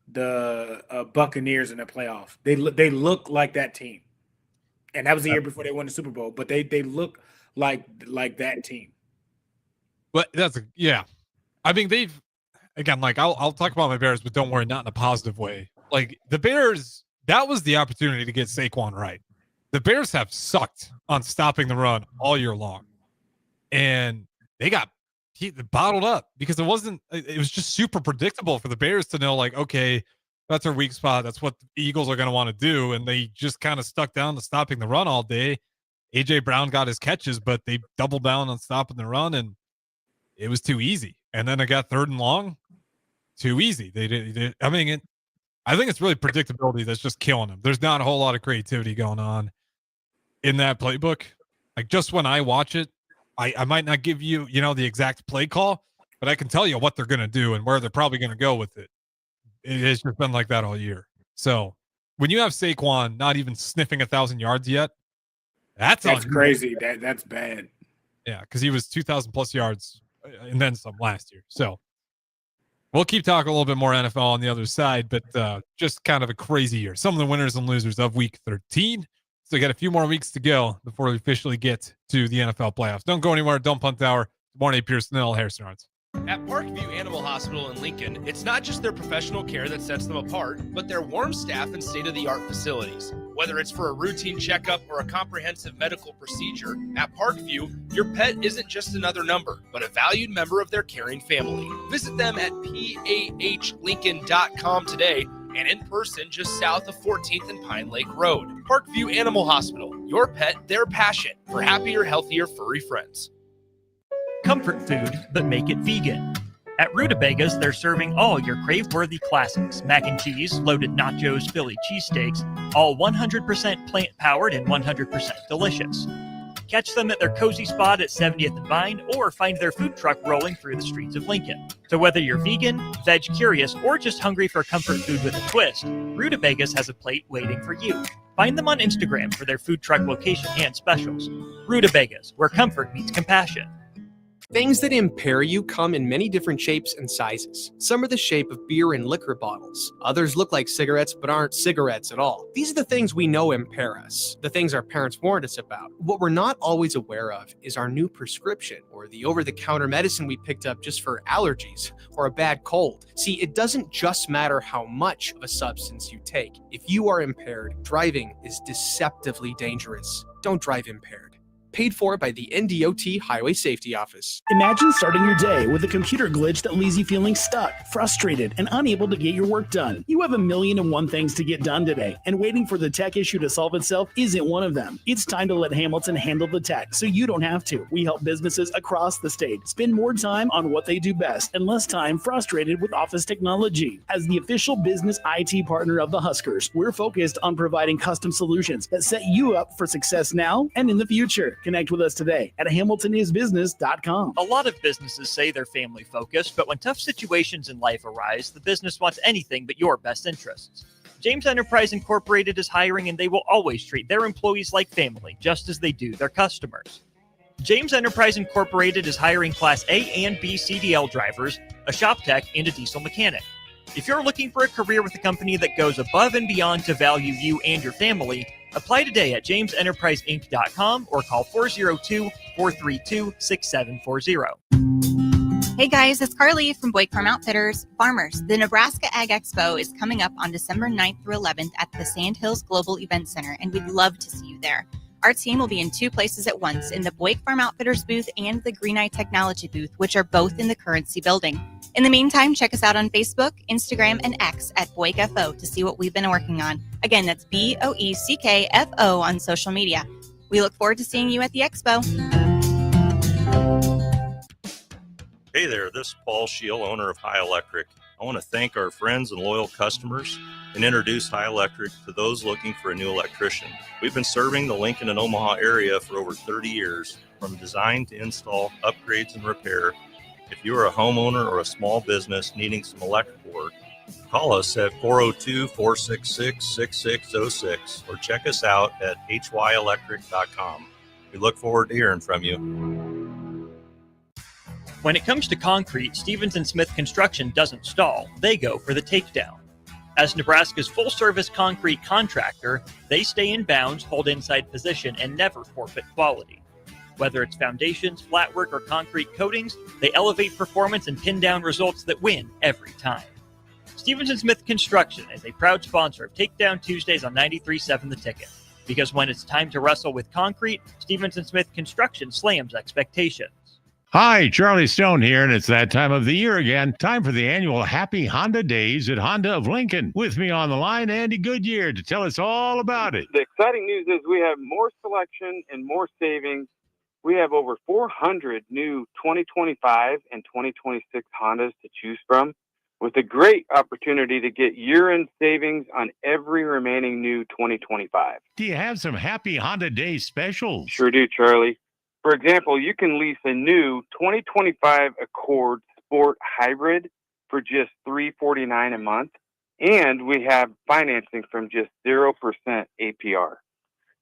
the Buccaneers in the playoffs. They look like that team, and that was the year before they won the Super Bowl. But they look like that team. But I mean, they've again, like I'll talk about my Bears, but don't worry, not in a positive way. Like the Bears, that was the opportunity to get Saquon right. The Bears have sucked on stopping the run all year long, and they got bottled up because it was just super predictable for the Bears to know, like, okay, that's our weak spot. That's what the Eagles are going to want to do. And they just kind of stuck down to stopping the run all day. AJ Brown got his catches, but they doubled down on stopping the run, and it was too easy. And then they got 3rd and long, too easy. I think it's really predictability that's just killing them. There's not a whole lot of creativity going on in that playbook. Like, just when I watch it, I might not give you, the exact play call, but I can tell you what they're going to do and where they're probably going to go with it. It has just been like that all year. So when you have Saquon not even sniffing 1,000 yards yet, that's crazy. That's bad. Yeah, because he was 2,000 plus yards and then some last year. So we'll keep talking a little bit more NFL on the other side, but just kind of a crazy year. Some of the winners and losers of Week 13. So we got a few more weeks to go before we officially get to the NFL playoffs. Don't go anywhere. Don't punt hour. Good morning, Pierson-El, Harrison Arts. At Parkview Animal Hospital in Lincoln, it's not just their professional care that sets them apart, but their warm staff and state-of-the-art facilities. Whether it's for a routine checkup or a comprehensive medical procedure, at Parkview, your pet isn't just another number, but a valued member of their caring family. Visit them at pahlincoln.com today and in person just south of 14th and Pine Lake Road. Parkview Animal Hospital, your pet, their passion for happier, healthier, furry friends. Comfort food, but make it vegan. At Rutabagas, they're serving all your crave-worthy classics. Mac and cheese, loaded nachos, Philly cheesesteaks, all 100% plant-powered and 100% delicious. Catch them at their cozy spot at 70th and Vine, or find their food truck rolling through the streets of Lincoln. So whether you're vegan, veg curious, or just hungry for comfort food with a twist, Rutabagas has a plate waiting for you. Find them on Instagram for their food truck location and specials. Rutabagas, where comfort meets compassion. Things that impair you come in many different shapes and sizes. Some are the shape of beer and liquor bottles. Others look like cigarettes but aren't cigarettes at all. These are the things we know impair us, the things our parents warned us about. What we're not always aware of is our new prescription, or the over-the-counter medicine we picked up just for allergies or a bad cold. See, it doesn't just matter how much of a substance you take. If you are impaired, driving is deceptively dangerous. Don't drive impaired. Paid for by the NDOT Highway Safety Office. Imagine starting your day with a computer glitch that leaves you feeling stuck, frustrated, and unable to get your work done. You have 1,000,001 things to get done today, and waiting for the tech issue to solve itself isn't one of them. It's time to let Hamilton handle the tech so you don't have to. We help businesses across the state spend more time on what they do best and less time frustrated with office technology. As the official business IT partner of the Huskers, we're focused on providing custom solutions that set you up for success now and in the future. Connect with us today at HamiltonIsBusiness.com. A lot of businesses say they're family focused, but when tough situations in life arise, the business wants anything but your best interests. James Enterprise Incorporated is hiring, and they will always treat their employees like family, just as they do their customers. James Enterprise Incorporated is hiring Class A and B CDL drivers, a shop tech, and a diesel mechanic. If you're looking for a career with a company that goes above and beyond to value you and your family, apply today at jamesenterpriseinc.com or call 402-432-6740. Hey guys, it's Carly from Boyd Farm Outfitters. Farmers, the Nebraska Ag Expo is coming up on December 9th through 11th at the Sandhills Global Event Center, and we'd love to see you there. Our team will be in two places at once, in the Boyd Farm Outfitters booth and the Green Eye Technology booth, which are both in the Currency building. In the meantime, check us out on Facebook, Instagram, and X at BoydFO to see what we've been working on. Again, that's BOECKFO on social media. We look forward to seeing you at the expo. Hey there, this is Paul Scheel, owner of High Electric. I want to thank our friends and loyal customers and introduce High Electric to those looking for a new electrician. We've been serving the Lincoln and Omaha area for over 30 years, from design to install, upgrades, and repair. If you are a homeowner or a small business needing some electrical work, call us at 402-466-6606 or check us out at hyelectric.com. We look forward to hearing from you. When it comes to concrete, Stevens & Smith Construction doesn't stall. They go for the takedown. As Nebraska's full-service concrete contractor, they stay in bounds, hold inside position, and never forfeit quality. Whether it's foundations, flatwork, or concrete coatings, they elevate performance and pin down results that win every time. Stevens & Smith Construction is a proud sponsor of Takedown Tuesdays on 93.7 The Ticket. Because when it's time to wrestle with concrete, Stevens & Smith Construction slams expectations. Hi, Charlie Stone here, and it's that time of the year again. Time for the annual Happy Honda Days at Honda of Lincoln. With me on the line, Andy Goodyear, to tell us all about it. The exciting news is we have more selection and more savings. We have over 400 new 2025 and 2026 Hondas to choose from, with a great opportunity to get year-end savings on every remaining new 2025. Do you have some Happy Honda Day specials? Sure do, Charlie. For example, you can lease a new 2025 Accord Sport Hybrid for just $349 a month, and we have financing from just 0% APR.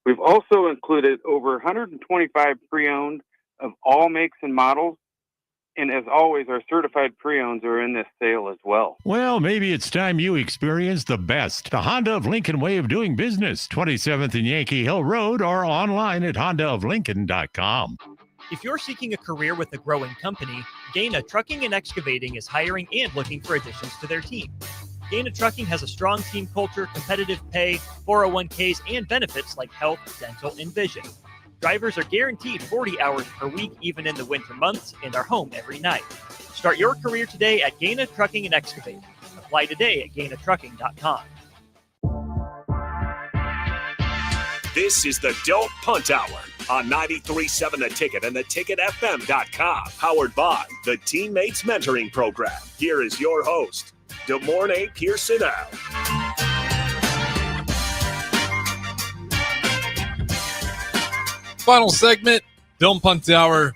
We've also included over 125 pre-owned of all makes and models, and as always, our certified pre-owns are in this sale as well. Well, maybe it's time you experience the best. The Honda of Lincoln way of doing business. 27th and Yankee Hill Road, or online at hondaoflincoln.com. If you're seeking a career with a growing company, Gaina Trucking and Excavating is hiring and looking for additions to their team. Gaina Trucking has a strong team culture, competitive pay, 401ks, and benefits like health, dental, and vision. Drivers are guaranteed 40 hours per week, even in the winter months, and are home every night. Start your career today at Gaina Trucking and Excavating. Apply today at gainatrucking.com. This is the Don't Punt Hour on 93.7 The Ticket and theticketfm.com. Powered by the Teammates Mentoring Program. Here is your host, DeMornay Pierson-El. Final segment, Don't Punt Hour,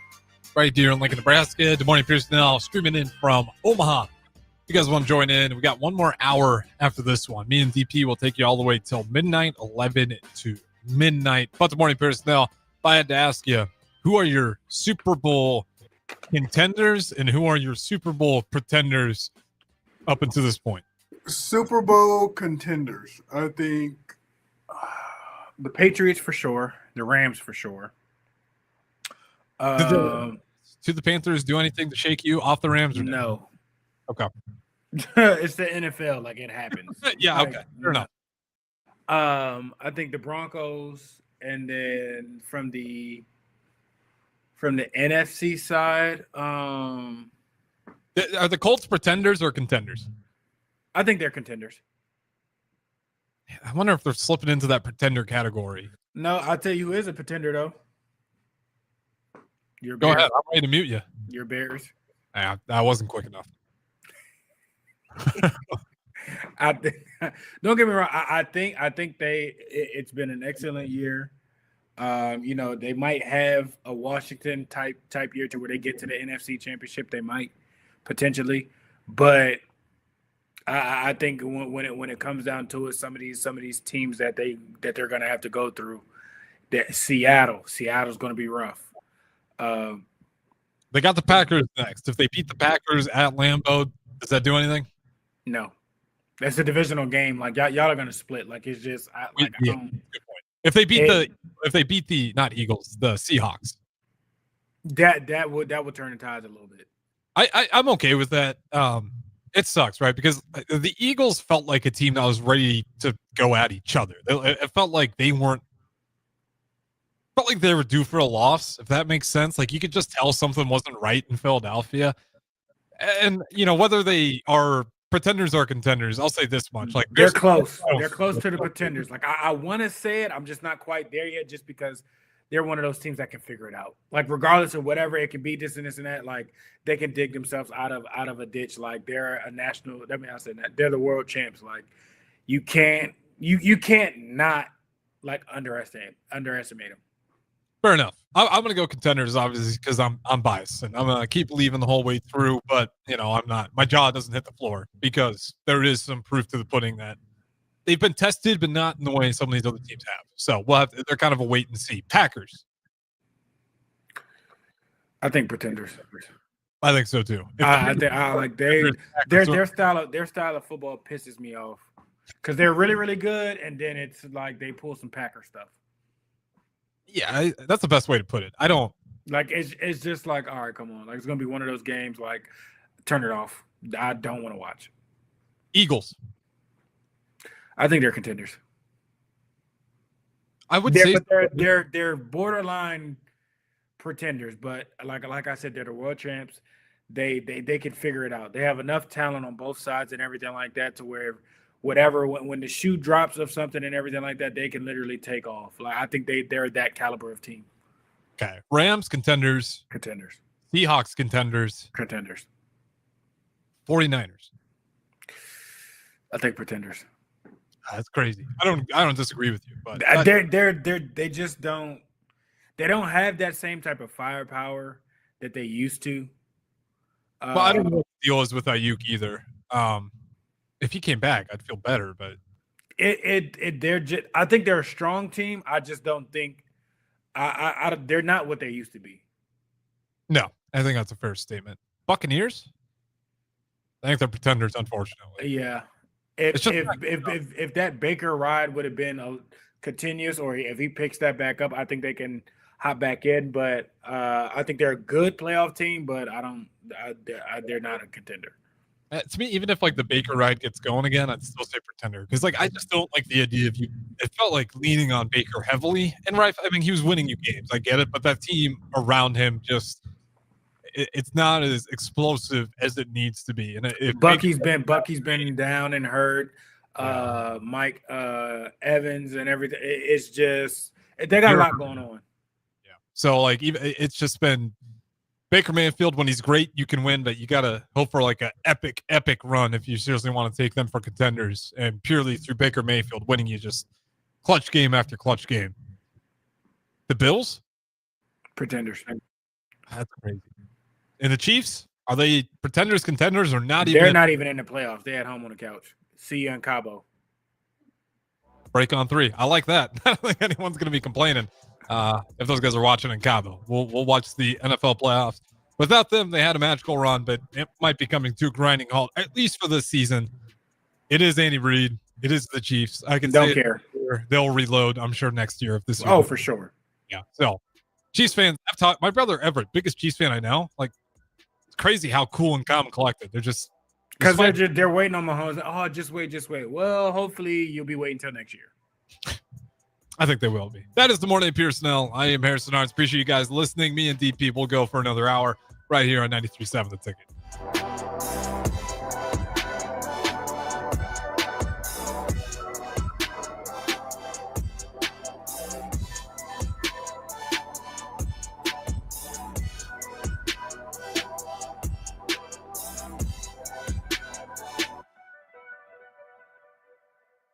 right here in Lincoln, Nebraska. Good morning, Pierson-El, streaming in from Omaha. If you guys want to join in, we got one more hour after this one. Me and DP will take you all the way till midnight, 11 to midnight. But good morning, Pierson-El. If I had to ask you, who are your Super Bowl contenders and who are your Super Bowl pretenders up until this point? Super Bowl contenders, I think. The Patriots for sure. The Rams for sure. Did the Panthers do anything to shake you off the Rams? Or no. Okay. It's the NFL. Like, it happens. Yeah, okay. Fair enough. I think the Broncos, and then from the NFC side, are the Colts pretenders or contenders? I think they're contenders. I wonder if they're slipping into that pretender category. No, I'll tell you who is a pretender, though. Go ahead. I'm ready to mute you. Your Bears. That wasn't quick enough. Don't get me wrong. I think it's been an excellent year. They might have a Washington type year to where they get to the NFC Championship. They might potentially, but I think when it comes down to it, some of these teams that they're going to have to go through, that Seattle's going to be rough. They got the Packers next. If they beat the Packers at Lambeau, does that do anything? No, that's a divisional game. Like y'all are going to split. Like it's just Good point. If they beat the not Eagles, the Seahawks, that would turn the tides a little bit. I'm okay with that. It sucks, right? Because the Eagles felt like a team that was ready to go at each other. It felt like they weren't. Felt like they were due for a loss, if that makes sense. Like you could just tell something wasn't right in Philadelphia. And whether they are pretenders or contenders, I'll say this much: like they're close. They're close to the pretenders. Like I want to say it, I'm just not quite there yet, just because they're one of those teams that can figure it out. Like regardless of whatever it can be, this and this and that, like they can dig themselves out of a ditch. Like they're a national. I mean, I said that they're the world champs. Like you can't not like underestimate them. Fair enough. I'm going to go contenders, obviously, because I'm biased, and I'm going to keep believing the whole way through. But I'm not. My jaw doesn't hit the floor because there is some proof to the pudding that they've been tested, but not in the way some of these other teams have. So they're kind of a wait and see. Packers. I think pretenders. I think so too. I think their style of football pisses me off because they're really, really good, and then it's like they pull some Packer stuff. Yeah, that's the best way to put it. I don't like it's just like, all right, come on. Like it's gonna be one of those games like turn it off. I don't want to watch. Eagles. I think they're contenders. I would say they're borderline pretenders, but like I said, they're the world champs. They can figure it out. They have enough talent on both sides and everything like that to where when the shoe drops of something and everything like that, they can literally take off. Like I think they're that caliber of team. Okay. Rams contenders. Seahawks contenders. 49ers. I think pretenders. That's crazy. I don't disagree with you, but they just don't. They don't have that same type of firepower that they used to. Well, I don't know what the deal is with Ayuk either. If he came back, I'd feel better, but I think they're a strong team. I just don't think they're not what they used to be. No, I think that's a fair statement. Buccaneers? I think they're pretenders, unfortunately. Yeah. If that Baker ride would have been continuous, or if he picks that back up, I think they can hop back in. But I think they're a good playoff team, but they're not a contender. To me, even if like the Baker ride gets going again, I'd still say pretender because I just don't like the idea of you. It felt like leaning on Baker heavily, and right, I mean he was winning you games, I get it, but that team around him it's not as explosive as it needs to be. And Bucky's been down and hurt. Mike Evans and everything. It's just they got a lot going on. Yeah. So like it's just been. Baker Mayfield, when he's great, you can win, but you got to hope for like an epic run if you seriously want to take them for contenders. And purely through Baker Mayfield winning you just clutch game after clutch game. The Bills? Pretenders. That's crazy. And the Chiefs? Are they pretenders, contenders, or not even? They're not even in the playoffs. They're at home on the couch. See you in Cabo. Break on 3. I like that. I don't think anyone's going to be complaining. If those guys are watching in Cabo, we'll watch the NFL playoffs. Without them, they had a magical run, but it might be coming to a grinding halt, at least for this season. It is Andy Reid. It is the Chiefs. I can don't care. They'll reload, I'm sure, next year if this year. Oh, for sure. Yeah. So, Chiefs fans, I've talked. My brother Everett, biggest Chiefs fan I know. Like, it's crazy how cool and calm and collected. They're just because they're waiting on Mahomes. Oh, just wait. Well, hopefully you'll be waiting until next year. I think they will be. That is the morning of Pierson-El. I am Harrison Arns. Appreciate you guys listening. Me and DP will go for another hour right here on 93.7 The Ticket.